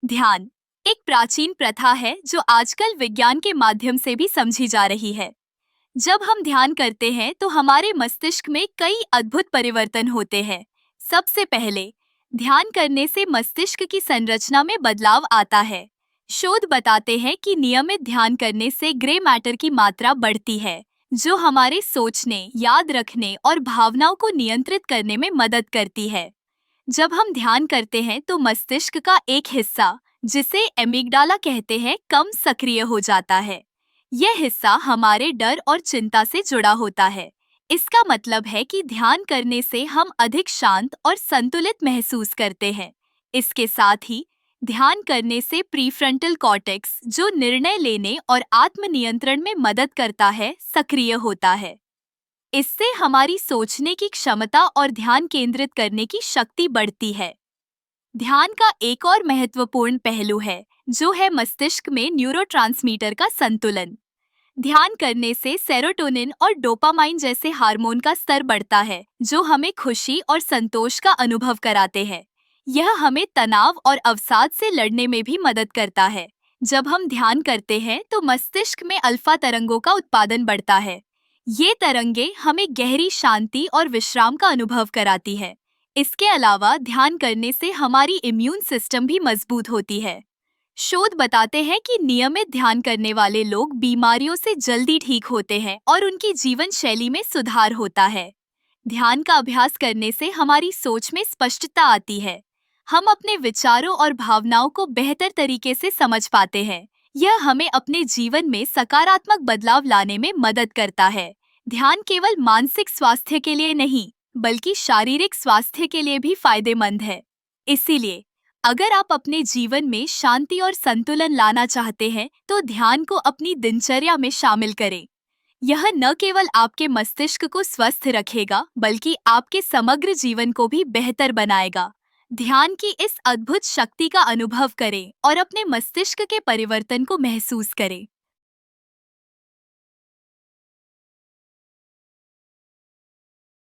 ध्यान एक प्राचीन प्रथा है जो आजकल विज्ञान के माध्यम से भी समझी जा रही है। जब हम ध्यान करते हैं तो हमारे मस्तिष्क में कई अद्भुत परिवर्तन होते हैं। सबसे पहले, ध्यान करने से मस्तिष्क की संरचना में बदलाव आता है। शोध बताते हैं कि नियमित ध्यान करने से ग्रे मैटर की मात्रा बढ़ती है, जो हमारे सोचने, याद रखने और भावनाओं को नियंत्रित करने में मदद करती है। जब हम ध्यान करते हैं तो मस्तिष्क का एक हिस्सा, जिसे एमिगडाला कहते हैं, कम सक्रिय हो जाता है। यह हिस्सा हमारे डर और चिंता से जुड़ा होता है। इसका मतलब है कि ध्यान करने से हम अधिक शांत और संतुलित महसूस करते हैं। इसके साथ ही ध्यान करने से प्रीफ्रंटल कॉर्टेक्स, जो निर्णय लेने और आत्मनियंत्रण में मदद करता है, सक्रिय होता है। इससे हमारी सोचने की क्षमता और ध्यान केंद्रित करने की शक्ति बढ़ती है। ध्यान का एक और महत्वपूर्ण पहलू है, जो है मस्तिष्क में न्यूरोट्रांसमीटर का संतुलन। ध्यान करने से सेरोटोनिन और डोपामाइन जैसे हार्मोन का स्तर बढ़ता है, जो हमें खुशी और संतोष का अनुभव कराते हैं। यह हमें तनाव और अवसाद से लड़ने में भी मदद करता है। जब हम ध्यान करते हैं तो मस्तिष्क में अल्फा तरंगों का उत्पादन बढ़ता है। ये तरंगे हमें गहरी शांति और विश्राम का अनुभव कराती है। इसके अलावा ध्यान करने से हमारी इम्यून सिस्टम भी मजबूत होती है। शोध बताते हैं कि नियमित ध्यान करने वाले लोग बीमारियों से जल्दी ठीक होते हैं और उनकी जीवन शैली में सुधार होता है। ध्यान का अभ्यास करने से हमारी सोच में स्पष्टता आती है। हम अपने विचारों और भावनाओं को बेहतर तरीके से समझ पाते हैं। यह हमें अपने जीवन में सकारात्मक बदलाव लाने में मदद करता है। ध्यान केवल मानसिक स्वास्थ्य के लिए नहीं, बल्कि शारीरिक स्वास्थ्य के लिए भी फायदेमंद है। इसीलिए अगर आप अपने जीवन में शांति और संतुलन लाना चाहते हैं, तो ध्यान को अपनी दिनचर्या में शामिल करें। यह न केवल आपके मस्तिष्क को स्वस्थ रखेगा, बल्कि आपके समग्र जीवन को भी बेहतर बनाएगा। ध्यान की इस अद्भुत शक्ति का अनुभव करें और अपने मस्तिष्क के परिवर्तन को महसूस करें।